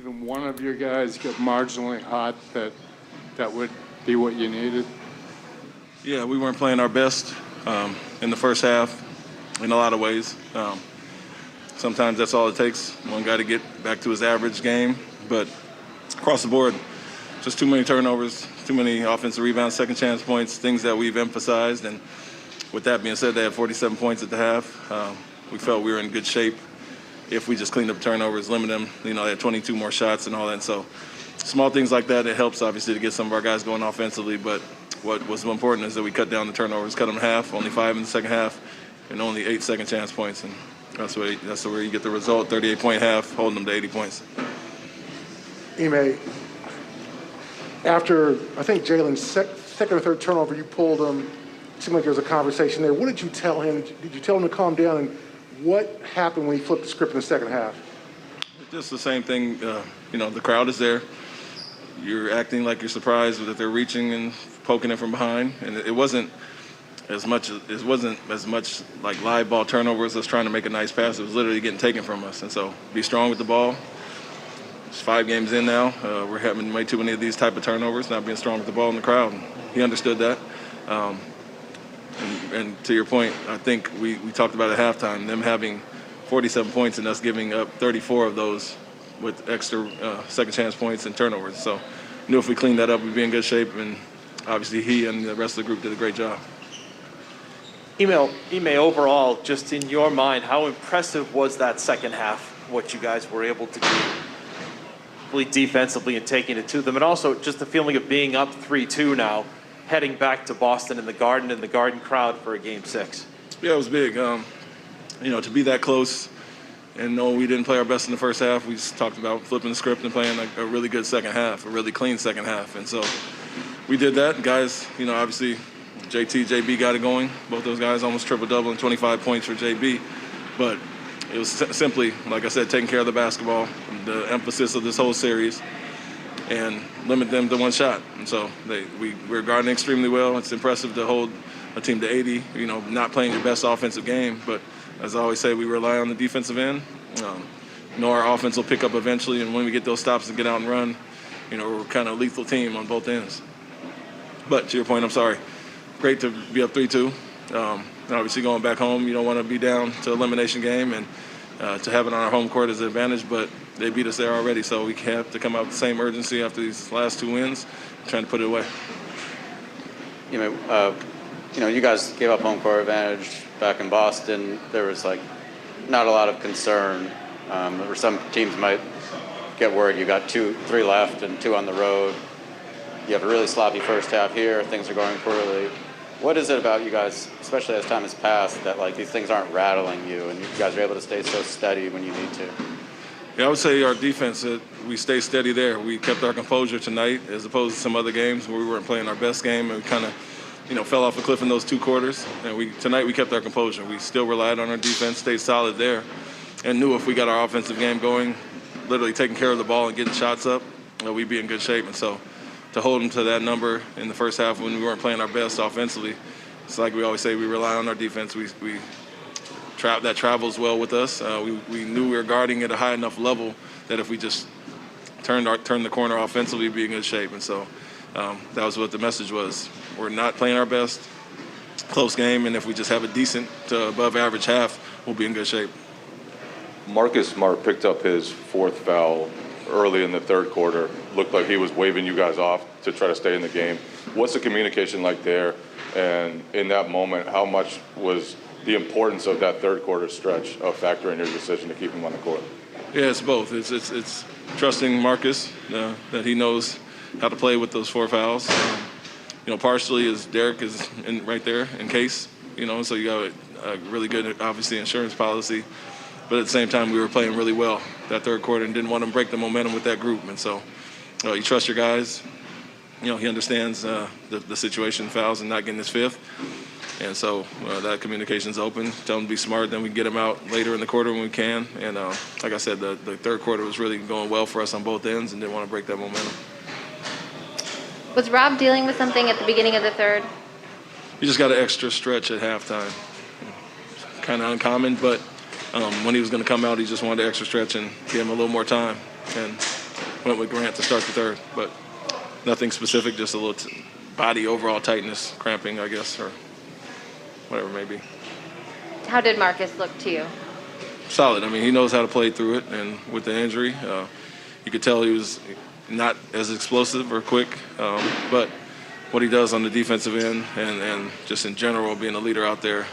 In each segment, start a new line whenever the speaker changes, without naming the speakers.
even one of your guys get marginally hot, that would be what you needed?
Yeah, we weren't playing our best in the first half in a lot of ways. Sometimes that's all it takes, one guy to get back to his average game. But across the board, just too many turnovers, too many offensive rebounds, second chance points, things that we've emphasized. And with that being said, they had 47 points at the half. We felt we were in good shape if we just cleaned up turnovers, limit them. They had 22 more shots and all that. And so small things like that, it helps, obviously, to get some of our guys going offensively. But what was important is that we cut down the turnovers, cut them in half, only 5 in the second half, and only 8 second chance points. And that's where you get the result, 38-point half, holding them to 80 points.
Ime, after, I think, Jalen's second or third turnover, you pulled him. It seemed like there was a conversation there. What did you tell him? Did you tell him to calm down? And what happened when he flipped the script in the second half?
Just the same thing. The crowd is there. You're acting like you're surprised that they're reaching and poking it from behind. And it wasn't as much like live ball turnovers, us trying to make a nice pass. It was literally getting taken from us. And so be strong with the ball. It's 5 games in now. We're having way too many of these type of turnovers, not being strong with the ball in the crowd. He understood that. And to your point, I think we talked about at halftime, them having 47 points and us giving up 34 of those with extra second chance points and turnovers. So knew if we cleaned that up, we'd be in good shape. And obviously he and the rest of the group did a great job.
Ime, overall, just in your mind, how impressive was that second half, what you guys were able to do really defensively and taking it to them? And also just the feeling of being up 3-2 now, heading back to Boston in the Garden crowd for a Game 6.
Yeah, it was big. To be that close and know we didn't play our best in the first half. We just talked about flipping the script and playing a really good second half, a really clean second half. And so we did that. Guys, obviously JT, JB got it going. Both those guys almost triple-double and 25 points for JB. But it was simply, like I said, taking care of the basketball, the emphasis of this whole series, and limit them to one shot. And so we're guarding extremely well. It's impressive to hold a team to 80, not playing your best offensive game. But as I always say, we rely on the defensive end. Our offense will pick up eventually, and when we get those stops and get out and run, we're kind of a lethal team on both ends. But to your point, I'm sorry. Great to be up 3-2. Obviously going back home, you don't want to be down to elimination game, and to have it on our home court is an advantage, but they beat us there already, so we have to come out with the same urgency after these last 2 wins, trying to put it away.
You guys gave up home court advantage back in Boston. There was not a lot of concern. There were some teams might get worried. You got 3 left and 2 on the road. You have a really sloppy first half here. Things are going poorly. What is it about you guys, especially as time has passed, that these things aren't rattling you and you guys are able to stay so steady when you need to?
Yeah, I would say our defense, we stayed steady there. We kept our composure tonight as opposed to some other games where we weren't playing our best game and we kind of, fell off a cliff in those 2 quarters. And tonight we kept our composure. We still relied on our defense, stayed solid there, and knew if we got our offensive game going, literally taking care of the ball and getting shots up, we'd be in good shape. And so to hold them to that number in the first half when we weren't playing our best offensively, it's like we always say, we rely on our defense. That travels well with us. We knew we were guarding at a high enough level that if we just turned the corner offensively, we'd be in good shape. And so that was what the message was. We're not playing our best, close game, and if we just have a decent to above average half, we'll be in good shape.
Marcus Smart picked up his 4th foul early in the third quarter. Looked like he was waving you guys off to try to stay in the game. What's the communication like there? And in that moment, how much was the importance of that third quarter stretch a factor in your decision to keep him on the court?
Yeah, it's both. It's trusting Marcus that he knows how to play with those 4 fouls. Partially is Derek is right there in case, so you got a really good, obviously, insurance policy. But at the same time, we were playing really well that third quarter and didn't want to break the momentum with that group. And so you trust your guys. He understands the situation, fouls, and not getting his 5th. And so that communication's open. Tell him to be smart. Then we get him out later in the quarter when we can. And like I said, the third quarter was really going well for us on both ends and didn't want to break that momentum.
Was Rob dealing with something at the beginning of the third?
He just got an extra stretch at halftime. Kind of uncommon, but when he was going to come out, he just wanted an extra stretch and give him a little more time. And went with Grant to start the third. But nothing specific, just a little body overall tightness, cramping, I guess, or whatever it may be.
How did Marcus look to you?
Solid. I mean, he knows how to play through it, and with the injury, you could tell he was not as explosive or quick, but what he does on the defensive end and just in general being a leader out there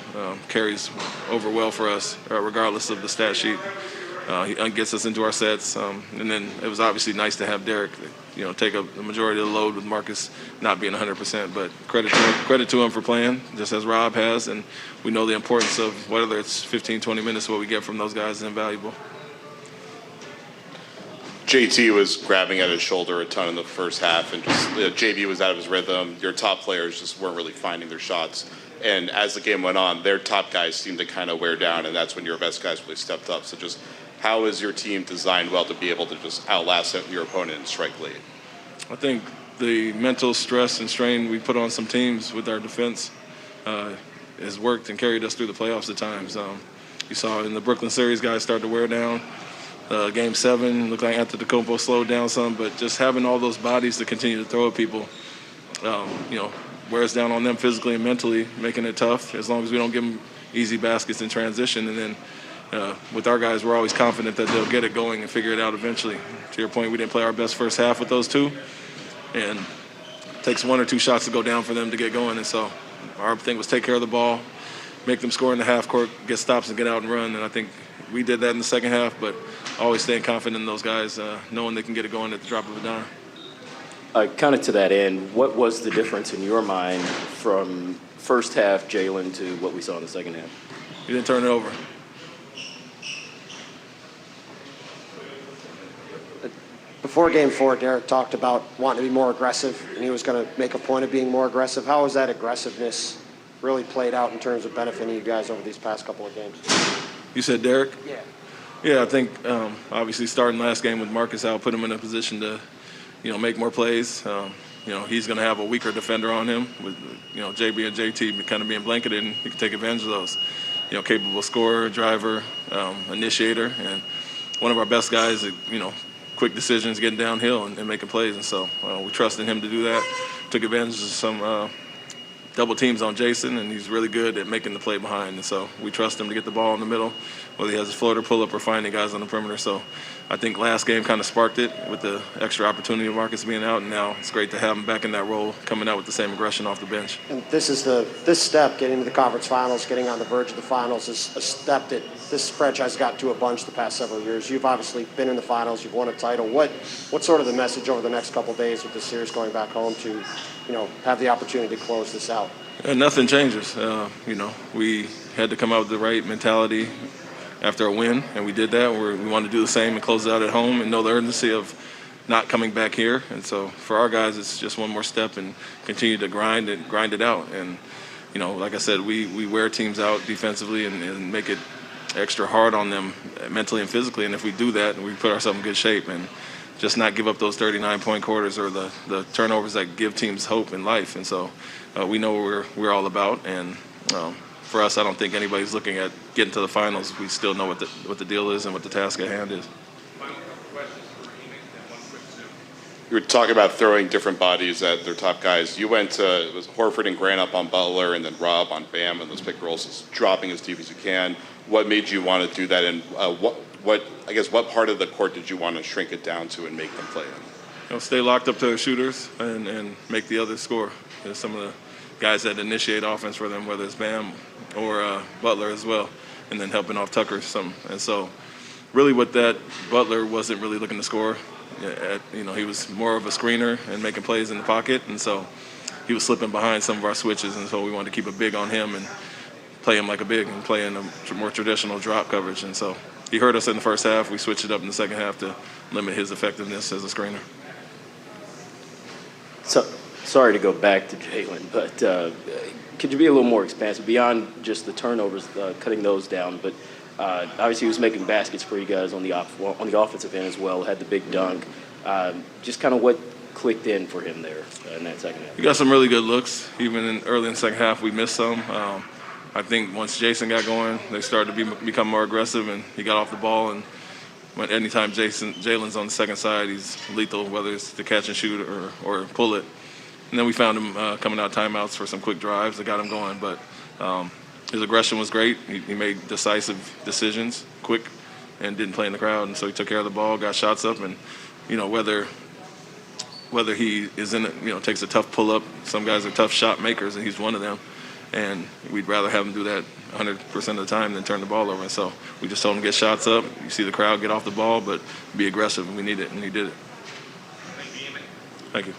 carries over well for us, regardless of the stat sheet. He gets us into our sets, and then it was obviously nice to have Derek, take up the majority of the load with Marcus not being 100%. But credit to him for playing, just as Rob has, and we know the importance of whether it's 15, 20 minutes, what we get from those guys is invaluable.
JT was grabbing at his shoulder a ton in the first half, and just JB was out of his rhythm. Your top players just weren't really finding their shots. And as the game went on, their top guys seemed to kind of wear down, and that's when your best guys really stepped up. So just how is your team designed well to be able to just outlast your opponent and strike late?
I think the mental stress and strain we put on some teams with our defense has worked and carried us through the playoffs at times. You saw in the Brooklyn series, guys started to wear down. Game 7 looked like Antetokounmpo slowed down some, but just having all those bodies to continue to throw at people, wears down on them physically and mentally, making it tough as long as we don't give them easy baskets in transition. And then with our guys, we're always confident that they'll get it going and figure it out eventually. To your point, we didn't play our best first half with those two, and it takes 1 or 2 shots to go down for them to get going. And so our thing was take care of the ball, make them score in the half court, get stops and get out and run. And I think we did that in the second half, but always staying confident in those guys, knowing they can get it going at the drop of a dime.
Kind of to that end, what was the difference in your mind from first half Jalen to what we saw in the second half?
He didn't turn it over.
Before Game 4, Derek talked about wanting to be more aggressive, and he was going to make a point of being more aggressive. How has that aggressiveness really played out in terms of benefiting you guys over these past couple of games?
You said Derek?
Yeah.
Yeah, I think obviously starting last game with Marcus out put him in a position to, make more plays. He's going to have a weaker defender on him with, JB and JT kind of being blanketed, and he can take advantage of those. Capable scorer, driver, initiator, and one of our best guys at, quick decisions, getting downhill and making plays. And so we trusted him to do that. Took advantage of some double teams on Jason, and he's really good at making the play behind. And so we trust him to get the ball in the middle, whether he has a floater, pull-up, or finding guys on the perimeter. So I think last game kind of sparked it with the extra opportunity of Marcus being out, and now it's great to have him back in that role, coming out with the same aggression off the bench.
And this step, getting to the conference finals, getting on the verge of the finals, is a step that this franchise got to a bunch the past several years. You've obviously been in the finals. You've won a title. What's sort of the message over the next couple of days with the series going back home to, have the opportunity to close this out?
And nothing changes. We had to come out with the right mentality after a win, and we did that. We wanted to do the same and close it out at home and know the urgency of not coming back here. And so for our guys, it's just one more step and continue to grind it out. And, like I said, we wear teams out defensively and make it extra hard on them mentally and physically. And if we do that, we put ourselves in good shape and just not give up those 39-point quarters or the turnovers that give teams hope in life. And so we know what we're all about. And for us, I don't think anybody's looking at getting to the finals. We still know what the deal is and what the task at hand is.
You were talking about throwing different bodies at their top guys. You went to, it was Horford and Grant up on Butler, and then Rob on Bam, and those pick rolls, just dropping as deep as you can. What made you want to do that, and what part of the court did you want to shrink it down to and make them play in?
Stay locked up to the shooters and make the others score. Some of the guys that initiate offense for them, whether it's Bam or Butler as well, and then helping off Tucker some. And so really with that, Butler wasn't really looking to score. He was more of a screener and making plays in the pocket, and so he was slipping behind some of our switches, and so we wanted to keep a big on him and play him like a big and play in a more traditional drop coverage. And so he hurt us in the first half. We switched it up in the second half to limit his effectiveness as a screener.
So, sorry to go back to Jalen, but could you be a little more expansive beyond just the turnovers, cutting those down? But obviously, he was making baskets for you guys on the offensive end as well. Had the big dunk. Just kind of what clicked in for him there in that second half.
He got some really good looks. Even early in the second half, we missed some. I think once Jason got going, they started to become more aggressive, and he got off the ball and But anytime Jalen's on the second side, he's lethal, whether it's to catch and shoot or pull it. And then we found him coming out timeouts for some quick drives that got him going. But his aggression was great. He made decisive decisions, quick, and didn't play in the crowd. And so he took care of the ball, got shots up, and whether he is in it, takes a tough pull up. Some guys are tough shot makers, and he's one of them. And we'd rather have him do that 100% of the time than turn the ball over. And so we just told him to get shots up. You see the crowd get off the ball, but be aggressive, and we need it, and he did it. Thank you.